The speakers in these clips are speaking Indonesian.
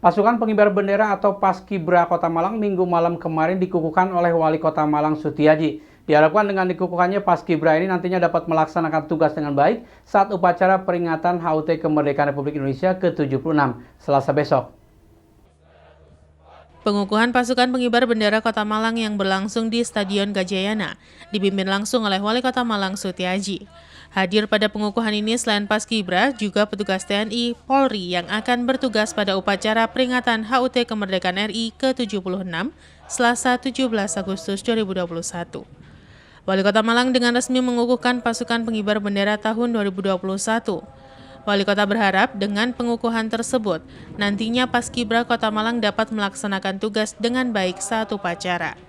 Pasukan pengibar bendera atau Paskibra Kota Malang Minggu malam kemarin dikukuhkan oleh Wali Kota Malang Sutiaji. Diharapkan dengan dikukuhkannya Paskibra ini nantinya dapat melaksanakan tugas dengan baik saat upacara peringatan HUT Kemerdekaan Republik Indonesia ke-76 Selasa besok. Pengukuhan pasukan pengibar bendera Kota Malang yang berlangsung di Stadion Gajayana dipimpin langsung oleh Wali Kota Malang Sutiaji. Hadir pada pengukuhan ini selain Paskibra, juga petugas TNI, Polri yang akan bertugas pada upacara peringatan HUT Kemerdekaan RI ke-76 Selasa 17 Agustus 2021. Wali Kota Malang dengan resmi mengukuhkan pasukan pengibar bendera tahun 2021. Wali Kota berharap dengan pengukuhan tersebut, nantinya Paskibra Kota Malang dapat melaksanakan tugas dengan baik saat upacara.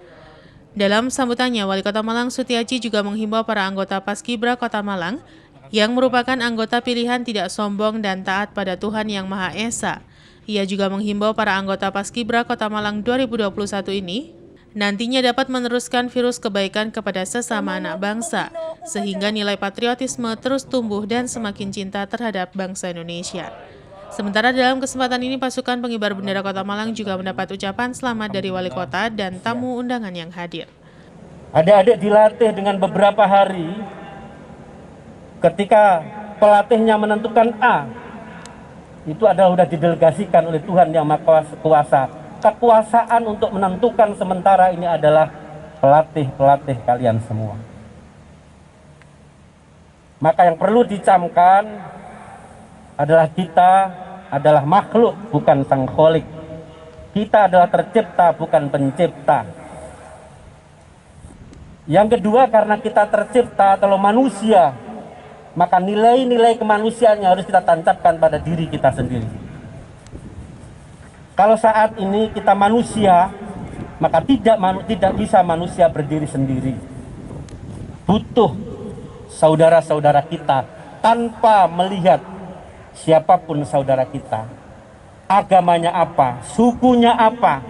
Dalam sambutannya, Wali Kota Malang Sutiaji juga menghimbau para anggota Paskibra Kota Malang yang merupakan anggota pilihan tidak sombong dan taat pada Tuhan Yang Maha Esa. Ia juga menghimbau para anggota Paskibra Kota Malang 2021 ini nantinya dapat meneruskan virus kebaikan kepada sesama anak bangsa, sehingga nilai patriotisme terus tumbuh dan semakin cinta terhadap bangsa Indonesia. Sementara dalam kesempatan ini, pasukan pengibar bendera Kota Malang juga mendapat ucapan selamat dari Wali Kota dan tamu undangan yang hadir. Adik-adik dilatih dengan beberapa hari, ketika pelatihnya menentukan A, itu adalah sudah didelegasikan oleh Tuhan Yang Maha Kuasa. Kekuasaan untuk menentukan sementara ini adalah pelatih-pelatih kalian semua. Maka yang perlu dicamkan adalah kita adalah makhluk bukan sang kholik. Kita adalah tercipta bukan pencipta. Yang kedua, karena kita tercipta atau manusia, maka nilai-nilai kemanusiaannya harus kita tancapkan pada diri kita sendiri. Kalau saat ini kita manusia, maka tidak bisa manusia berdiri sendiri. Butuh saudara-saudara kita tanpa melihat siapapun saudara kita. Agamanya apa, sukunya apa.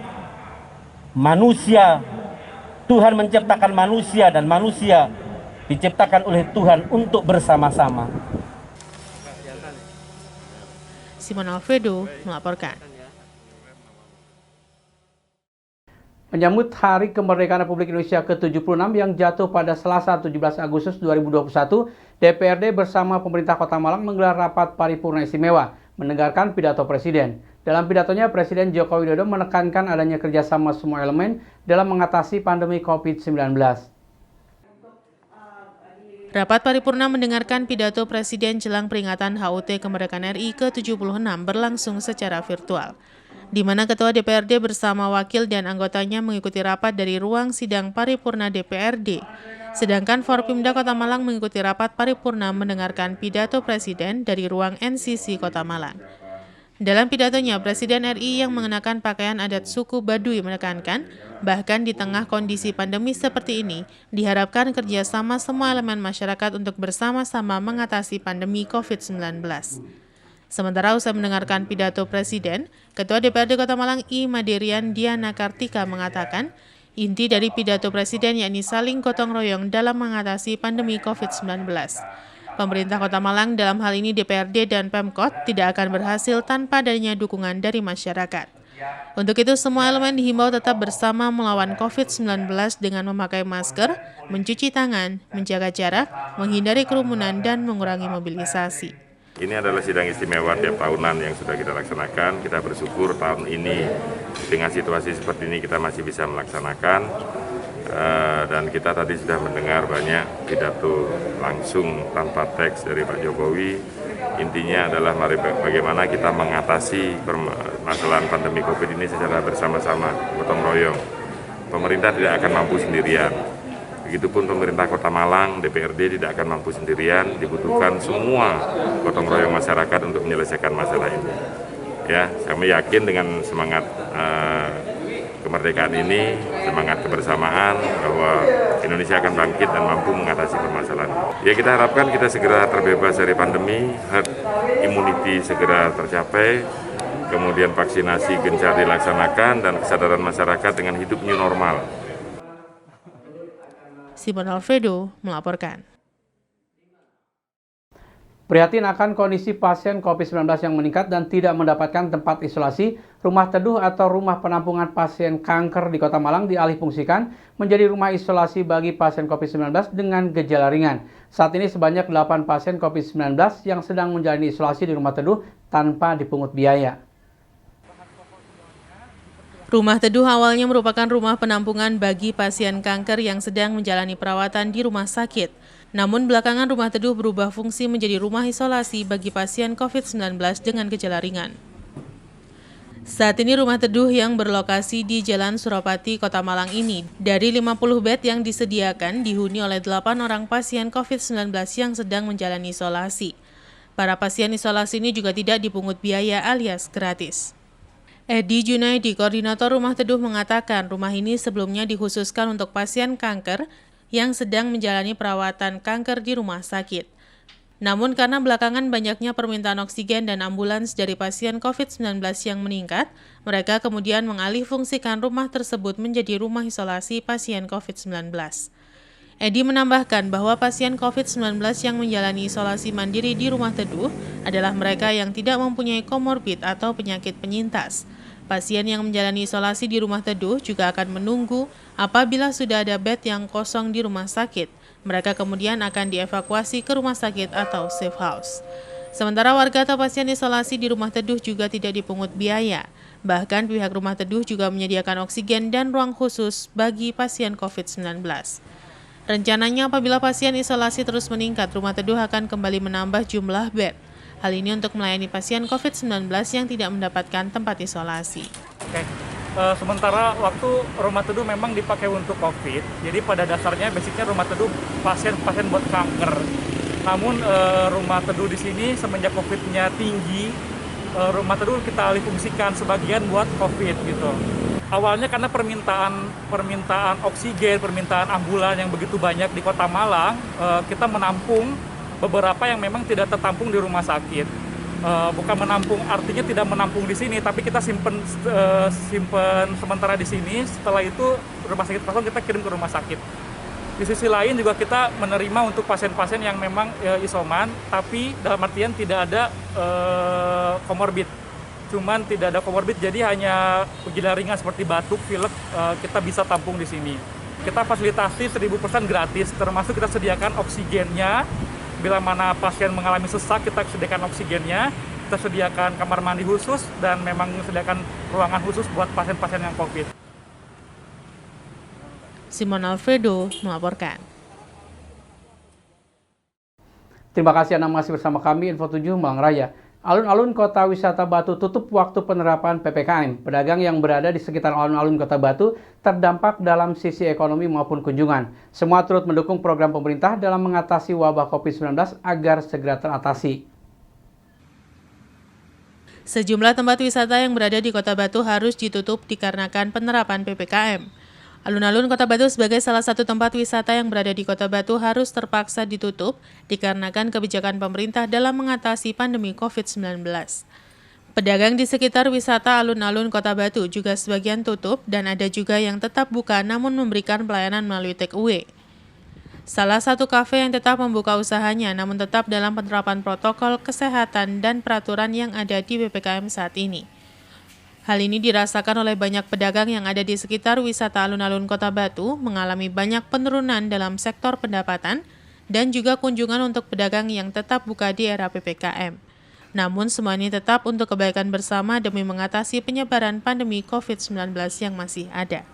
Manusia, Tuhan menciptakan manusia dan manusia diciptakan oleh Tuhan untuk bersama-sama. Simon Alfredo melaporkan. Menyambut Hari Kemerdekaan Republik Indonesia ke-76 yang jatuh pada Selasa 17 Agustus 2021, DPRD bersama pemerintah Kota Malang menggelar rapat paripurna istimewa, mendengarkan pidato Presiden. Dalam pidatonya, Presiden Joko Widodo menekankan adanya kerjasama semua elemen dalam mengatasi pandemi COVID-19. Rapat paripurna mendengarkan pidato Presiden jelang peringatan HUT Kemerdekaan RI ke-76 berlangsung secara virtual, di mana Ketua DPRD bersama wakil dan anggotanya mengikuti rapat dari ruang sidang paripurna DPRD, sedangkan Forpimda Kota Malang mengikuti rapat paripurna mendengarkan pidato Presiden dari ruang NCC Kota Malang. Dalam pidatonya, Presiden RI yang mengenakan pakaian adat suku Baduy menekankan, bahkan di tengah kondisi pandemi seperti ini, diharapkan kerjasama semua elemen masyarakat untuk bersama-sama mengatasi pandemi COVID-19. Sementara usai mendengarkan pidato Presiden, Ketua DPRD Kota Malang I. Maderian Diana Kartika mengatakan, inti dari pidato Presiden yakni saling gotong royong dalam mengatasi pandemi COVID-19. Pemerintah Kota Malang dalam hal ini DPRD dan Pemkot tidak akan berhasil tanpa adanya dukungan dari masyarakat. Untuk itu, semua elemen dihimbau tetap bersama melawan COVID-19 dengan memakai masker, mencuci tangan, menjaga jarak, menghindari kerumunan, dan mengurangi mobilisasi. Ini adalah sidang istimewa tiap tahunan yang sudah kita laksanakan. Kita bersyukur tahun ini dengan situasi seperti ini kita masih bisa melaksanakan. Dan kita tadi sudah mendengar banyak pidato langsung tanpa teks dari Pak Jokowi. Intinya adalah bagaimana kita mengatasi permasalahan pandemi COVID ini secara bersama-sama, gotong royong. Pemerintah tidak akan mampu sendirian. Begitupun pemerintah Kota Malang, DPRD tidak akan mampu sendirian, dibutuhkan semua gotong royong masyarakat untuk menyelesaikan masalah ini. Ya, kami yakin dengan semangat kemerdekaan ini, semangat kebersamaan, bahwa Indonesia akan bangkit dan mampu mengatasi permasalahan. Ya, kita harapkan kita segera terbebas dari pandemi, herd immunity segera tercapai, kemudian vaksinasi gencar dilaksanakan, dan kesadaran masyarakat dengan hidup new normal. Simon Alfredo melaporkan. Prihatin akan kondisi pasien COVID-19 yang meningkat dan tidak mendapatkan tempat isolasi, rumah teduh atau rumah penampungan pasien kanker di Kota Malang dialihfungsikan menjadi rumah isolasi bagi pasien COVID-19 dengan gejala ringan. Saat ini sebanyak 8 pasien COVID-19 yang sedang menjalani isolasi di rumah teduh tanpa dipungut biaya. Rumah teduh awalnya merupakan rumah penampungan bagi pasien kanker yang sedang menjalani perawatan di rumah sakit. Namun belakangan rumah teduh berubah fungsi menjadi rumah isolasi bagi pasien COVID-19 dengan gejala ringan. Saat ini rumah teduh yang berlokasi di Jalan Suropati, Kota Malang ini, dari 50 bed yang disediakan dihuni oleh 8 orang pasien COVID-19 yang sedang menjalani isolasi. Para pasien isolasi ini juga tidak dipungut biaya alias gratis. Edi Junaidi, koordinator rumah teduh, mengatakan rumah ini sebelumnya dikhususkan untuk pasien kanker yang sedang menjalani perawatan kanker di rumah sakit. Namun karena belakangan banyaknya permintaan oksigen dan ambulans dari pasien COVID-19 yang meningkat, mereka kemudian mengalihfungsikan rumah tersebut menjadi rumah isolasi pasien COVID-19. Edi menambahkan bahwa pasien COVID-19 yang menjalani isolasi mandiri di rumah teduh adalah mereka yang tidak mempunyai komorbid atau penyakit penyintas. Pasien yang menjalani isolasi di rumah teduh juga akan menunggu apabila sudah ada bed yang kosong di rumah sakit. Mereka kemudian akan dievakuasi ke rumah sakit atau safe house. Sementara warga atau pasien isolasi di rumah teduh juga tidak dipungut biaya. Bahkan pihak rumah teduh juga menyediakan oksigen dan ruang khusus bagi pasien COVID-19. Rencananya apabila pasien isolasi terus meningkat, rumah teduh akan kembali menambah jumlah bed. Hal ini untuk melayani pasien COVID-19 yang tidak mendapatkan tempat isolasi. Sementara waktu rumah teduh memang dipakai untuk COVID, jadi pada dasarnya basicnya rumah teduh pasien buat kanker. Namun rumah teduh di sini semenjak COVID-nya tinggi, rumah teduh kita alihfungsikan sebagian buat COVID gitu. Awalnya karena permintaan oksigen, permintaan ambulan yang begitu banyak di Kota Malang, kita menampung beberapa yang memang tidak tertampung di rumah sakit. Bukan menampung artinya tidak menampung di sini, tapi kita simpen sementara di sini. Setelah itu rumah sakit kosong kita kirim ke rumah sakit. Di sisi lain juga kita menerima untuk pasien-pasien yang memang isoman, tapi dalam artian tidak ada komorbid. Cuman tidak ada komorbid, jadi hanya gejala ringan seperti batuk, pilek, kita bisa tampung di sini. Kita fasilitasi 1000% gratis, termasuk kita sediakan oksigennya. Bila mana pasien mengalami sesak, kita sediakan oksigennya, kita sediakan kamar mandi khusus, dan memang sediakan ruangan khusus buat pasien-pasien yang COVID. Simon Alfredo melaporkan. Terima kasih Anda masih bersama kami, Info 7 Malang Raya. Alun-alun Kota Wisata Batu tutup waktu penerapan PPKM. Pedagang yang berada di sekitar alun-alun Kota Batu terdampak dalam sisi ekonomi maupun kunjungan. Semua turut mendukung program pemerintah dalam mengatasi wabah COVID-19 agar segera teratasi. Sejumlah tempat wisata yang berada di Kota Batu harus ditutup dikarenakan penerapan PPKM. Alun-alun Kota Batu sebagai salah satu tempat wisata yang berada di Kota Batu harus terpaksa ditutup dikarenakan kebijakan pemerintah dalam mengatasi pandemi COVID-19. Pedagang di sekitar wisata alun-alun Kota Batu juga sebagian tutup dan ada juga yang tetap buka namun memberikan pelayanan melalui take away. Salah satu kafe yang tetap membuka usahanya namun tetap dalam penerapan protokol kesehatan dan peraturan yang ada di PPKM saat ini. Hal ini dirasakan oleh banyak pedagang yang ada di sekitar wisata alun-alun Kota Batu mengalami banyak penurunan dalam sektor pendapatan dan juga kunjungan untuk pedagang yang tetap buka di era PPKM. Namun semua ini tetap untuk kebaikan bersama demi mengatasi penyebaran pandemi COVID-19 yang masih ada.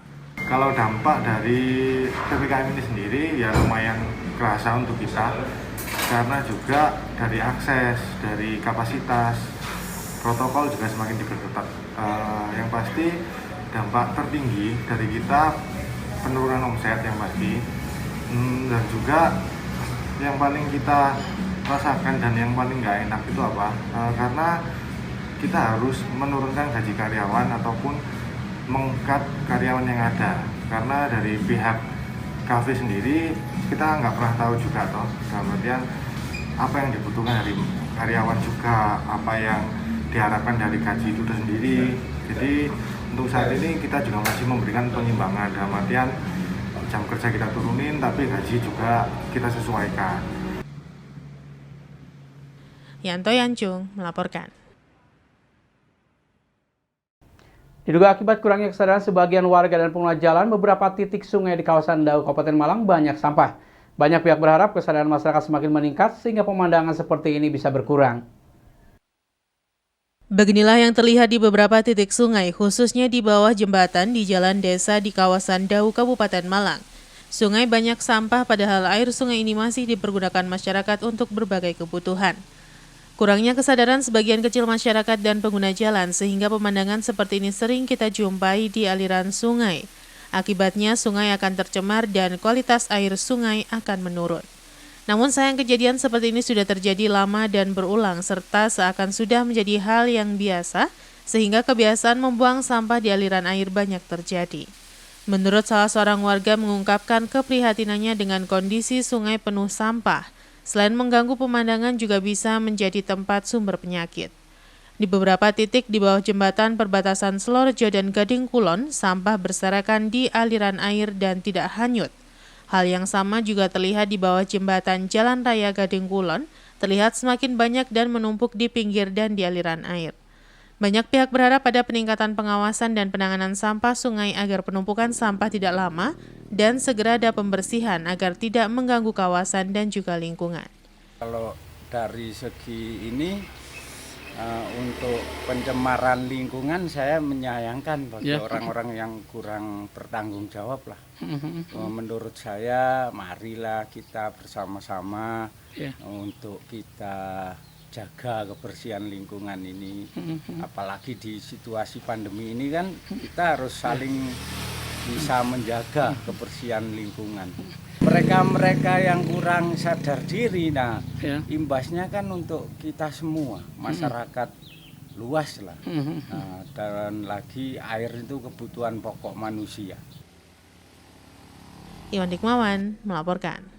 Kalau dampak dari PPKM ini sendiri ya lumayan kerasa untuk kita karena juga dari akses, dari kapasitas, protokol juga semakin diperketat. Yang pasti dampak tertinggi dari kita penurunan omset yang pasti, dan juga yang paling kita rasakan dan yang paling nggak enak itu apa? Karena kita harus menurunkan gaji karyawan ataupun meng-cut karyawan yang ada. Karena dari pihak kafe sendiri kita nggak pernah tahu juga toh, dalam artian apa yang dibutuhkan dari karyawan juga, apa yang diharapkan dari gaji itu sendiri. Jadi untuk saat ini kita juga masih memberikan penyimbangan, dalam artian jam kerja kita turunin tapi gaji juga kita sesuaikan. Yanto Yancung melaporkan. Diduga akibat kurangnya kesadaran sebagian warga dan pengguna jalan, beberapa titik sungai di kawasan Dau, Kabupaten Malang banyak sampah. Banyak pihak berharap kesadaran masyarakat semakin meningkat sehingga pemandangan seperti ini bisa berkurang. Beginilah yang terlihat di beberapa titik sungai, khususnya di bawah jembatan di jalan desa di kawasan Dau, Kabupaten Malang. Sungai banyak sampah padahal air sungai ini masih dipergunakan masyarakat untuk berbagai kebutuhan. Kurangnya kesadaran sebagian kecil masyarakat dan pengguna jalan sehingga pemandangan seperti ini sering kita jumpai di aliran sungai. Akibatnya sungai akan tercemar dan kualitas air sungai akan menurun. Namun sayang kejadian seperti ini sudah terjadi lama dan berulang serta seakan sudah menjadi hal yang biasa sehingga kebiasaan membuang sampah di aliran air banyak terjadi. Menurut salah seorang warga mengungkapkan keprihatinannya dengan kondisi sungai penuh sampah. Selain mengganggu pemandangan juga bisa menjadi tempat sumber penyakit. Di beberapa titik di bawah jembatan perbatasan Selorjo dan Gading Kulon, sampah berserakan di aliran air dan tidak hanyut. Hal yang sama juga terlihat di bawah jembatan Jalan Raya Gading Kulon, terlihat semakin banyak dan menumpuk di pinggir dan di aliran air. Banyak pihak berharap pada peningkatan pengawasan dan penanganan sampah sungai agar penumpukan sampah tidak lama dan segera ada pembersihan agar tidak mengganggu kawasan dan juga lingkungan. Kalau dari segi ini untuk pencemaran lingkungan saya menyayangkan bagi orang-orang yang kurang bertanggung jawab lah. Menurut saya marilah kita bersama-sama untuk kita jaga kebersihan lingkungan ini. Apalagi di situasi pandemi ini kan kita harus saling bisa menjaga kebersihan lingkungan. Mereka-mereka yang kurang sadar diri, imbasnya kan untuk kita semua, masyarakat luas lah. Dan lagi air itu kebutuhan pokok manusia. Iwan Dikmawan melaporkan.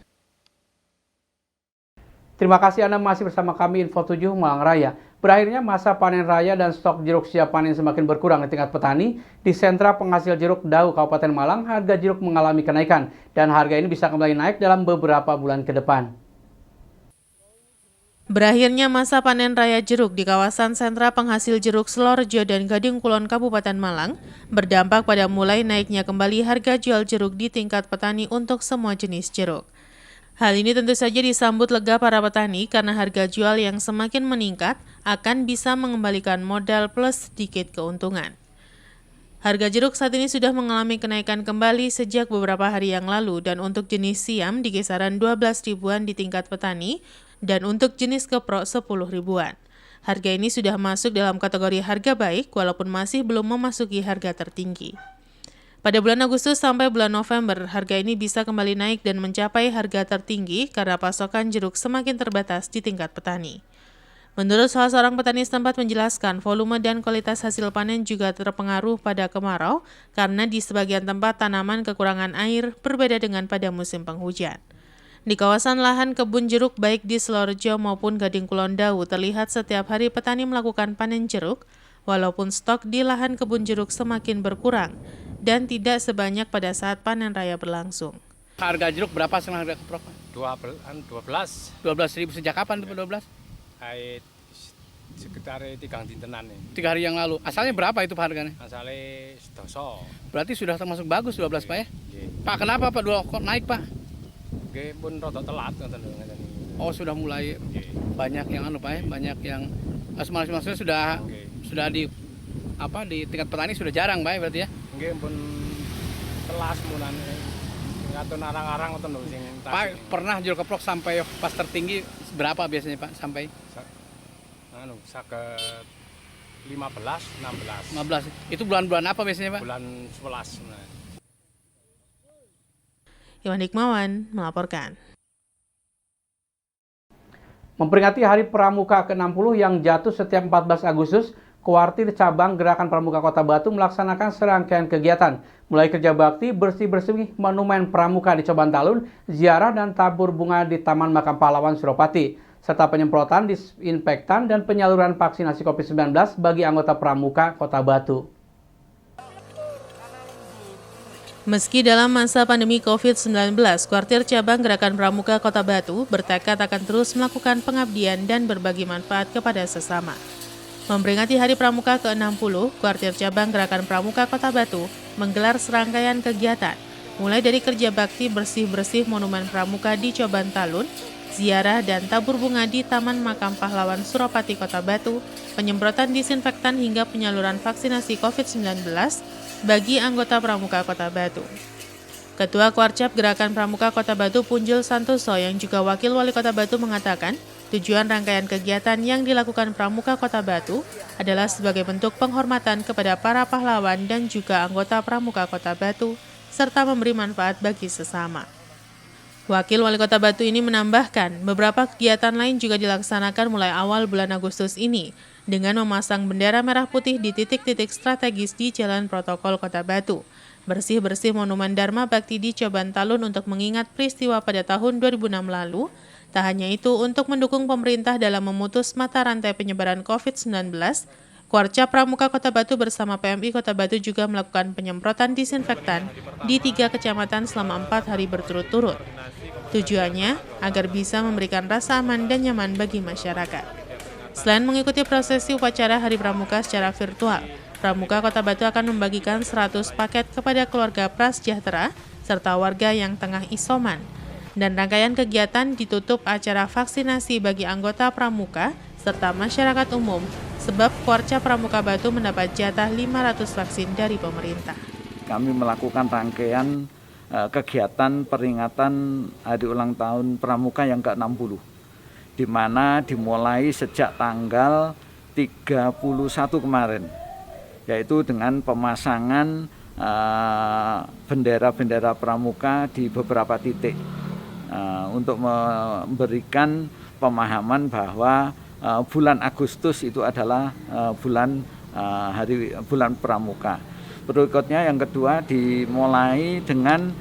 Terima kasih Anda masih bersama kami Info 7 Malang Raya. Berakhirnya masa panen raya dan stok jeruk siap panen semakin berkurang di tingkat petani. Di sentra penghasil jeruk Dau, Kabupaten Malang, harga jeruk mengalami kenaikan. Dan harga ini bisa kembali naik dalam beberapa bulan ke depan. Berakhirnya masa panen raya jeruk di kawasan sentra penghasil jeruk Selorjo dan Gading Kulon, Kabupaten Malang, berdampak pada mulai naiknya kembali harga jual jeruk di tingkat petani untuk semua jenis jeruk. Hal ini tentu saja disambut lega para petani karena harga jual yang semakin meningkat akan bisa mengembalikan modal plus sedikit keuntungan. Harga jeruk saat ini sudah mengalami kenaikan kembali sejak beberapa hari yang lalu dan untuk jenis siam di kisaran 12 ribuan di tingkat petani dan untuk jenis keprok 10 ribuan. Harga ini sudah masuk dalam kategori harga baik walaupun masih belum memasuki harga tertinggi. Pada bulan Agustus sampai bulan November, harga ini bisa kembali naik dan mencapai harga tertinggi karena pasokan jeruk semakin terbatas di tingkat petani. Menurut salah seorang petani setempat menjelaskan, volume dan kualitas hasil panen juga terpengaruh pada kemarau karena di sebagian tempat tanaman kekurangan air berbeda dengan pada musim penghujan. Di kawasan lahan kebun jeruk baik di Selorjo maupun Gading Kulon Dau terlihat setiap hari petani melakukan panen jeruk, walaupun stok di lahan kebun jeruk semakin berkurang dan tidak sebanyak pada saat panen raya berlangsung. Harga jeruk berapa sekarang harga keprok? 12 ribu sejak kapan itu 12? Sekitar 3 dintenan nih. 3 hari yang lalu. Asalnya berapa itu Pak harganya? Asalnya 12. Berarti sudah termasuk bagus 12 Pak ya? Pak kenapa Pak kok naik Pak? Nggih pun rada telat ngoten lho. Oh sudah mulai banyak yang Pak ya? Banyak yang maksudnya sudah di tingkat petani sudah jarang Pak ya berarti ya? Nggih pun telas mulane. Ngatur arang-arang ngoten lho sing Pak pernah jual keprok sampai pas tertinggi berapa biasanya Pak sampai? Saged 15, 16. 15. Itu bulan-bulan apa biasanya Pak? Bulan 11. Iwan Dikmawan melaporkan. Memperingati Hari Pramuka ke-60 yang jatuh setiap 14 Agustus, Kuartir Cabang Gerakan Pramuka Kota Batu melaksanakan serangkaian kegiatan, mulai kerja bakti, bersih-bersih Monumen Pramuka di Coban Talun, ziarah dan tabur bunga di Taman Makam Pahlawan Suropati, serta penyemprotan disinfektan dan penyaluran vaksinasi COVID-19 bagi anggota Pramuka Kota Batu. Meski dalam masa pandemi COVID-19, Kuartir Cabang Gerakan Pramuka Kota Batu bertekad akan terus melakukan pengabdian dan berbagi manfaat kepada sesama. Memperingati Hari Pramuka ke-60, Kuartir Cabang Gerakan Pramuka Kota Batu menggelar serangkaian kegiatan, mulai dari kerja bakti bersih-bersih Monumen Pramuka di Coban Talun, ziarah dan tabur bunga di Taman Makam Pahlawan Suropati Kota Batu, penyemprotan disinfektan hingga penyaluran vaksinasi COVID-19 bagi anggota Pramuka Kota Batu. Ketua Kuarcap Gerakan Pramuka Kota Batu Punjul Santoso yang juga Wakil Wali Kota Batu mengatakan, tujuan rangkaian kegiatan yang dilakukan Pramuka Kota Batu adalah sebagai bentuk penghormatan kepada para pahlawan dan juga anggota Pramuka Kota Batu, serta memberi manfaat bagi sesama. Wakil Wali Kota Batu ini menambahkan, beberapa kegiatan lain juga dilaksanakan mulai awal bulan Agustus ini, dengan memasang bendera merah putih di titik-titik strategis di Jalan Protokol Kota Batu, bersih-bersih Monumen Dharma Bakti di Coban Talun untuk mengingat peristiwa pada tahun 2006 lalu. Tak hanya itu, untuk mendukung pemerintah dalam memutus mata rantai penyebaran COVID-19, Kuarcap Pramuka Kota Batu bersama PMI Kota Batu juga melakukan penyemprotan disinfektan di 3 kecamatan selama 4 hari berturut-turut. Tujuannya agar bisa memberikan rasa aman dan nyaman bagi masyarakat. Selain mengikuti prosesi upacara Hari Pramuka secara virtual, Pramuka Kota Batu akan membagikan 100 paket kepada keluarga prasejahtera serta warga yang tengah isoman. Dan rangkaian kegiatan ditutup acara vaksinasi bagi anggota Pramuka serta masyarakat umum, sebab Kuarcap Pramuka Batu mendapat jatah 500 vaksin dari pemerintah. Kami melakukan rangkaian kegiatan peringatan Hari Ulang Tahun Pramuka yang ke-60, di mana dimulai sejak tanggal 31 kemarin, yaitu dengan pemasangan bendera-bendera Pramuka di beberapa titik untuk memberikan pemahaman bahwa bulan Agustus itu adalah bulan Pramuka. Berikutnya yang kedua dimulai dengan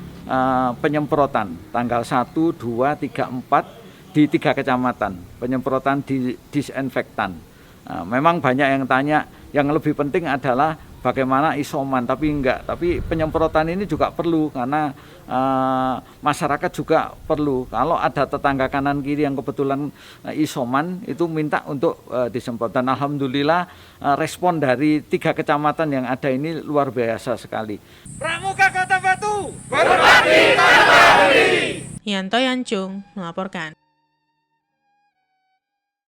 penyemprotan tanggal 1, 2, 3, 4 di 3 kecamatan, penyemprotan disinfektan. Memang banyak yang tanya, yang lebih penting adalah bagaimana isoman, tapi penyemprotan ini juga perlu karena masyarakat juga perlu. Kalau ada tetangga kanan kiri yang kebetulan isoman, itu minta untuk disemprot. Dan alhamdulillah respon dari 3 kecamatan yang ada ini luar biasa sekali. Pramuka Kota Batu Yanto Yancung melaporkan.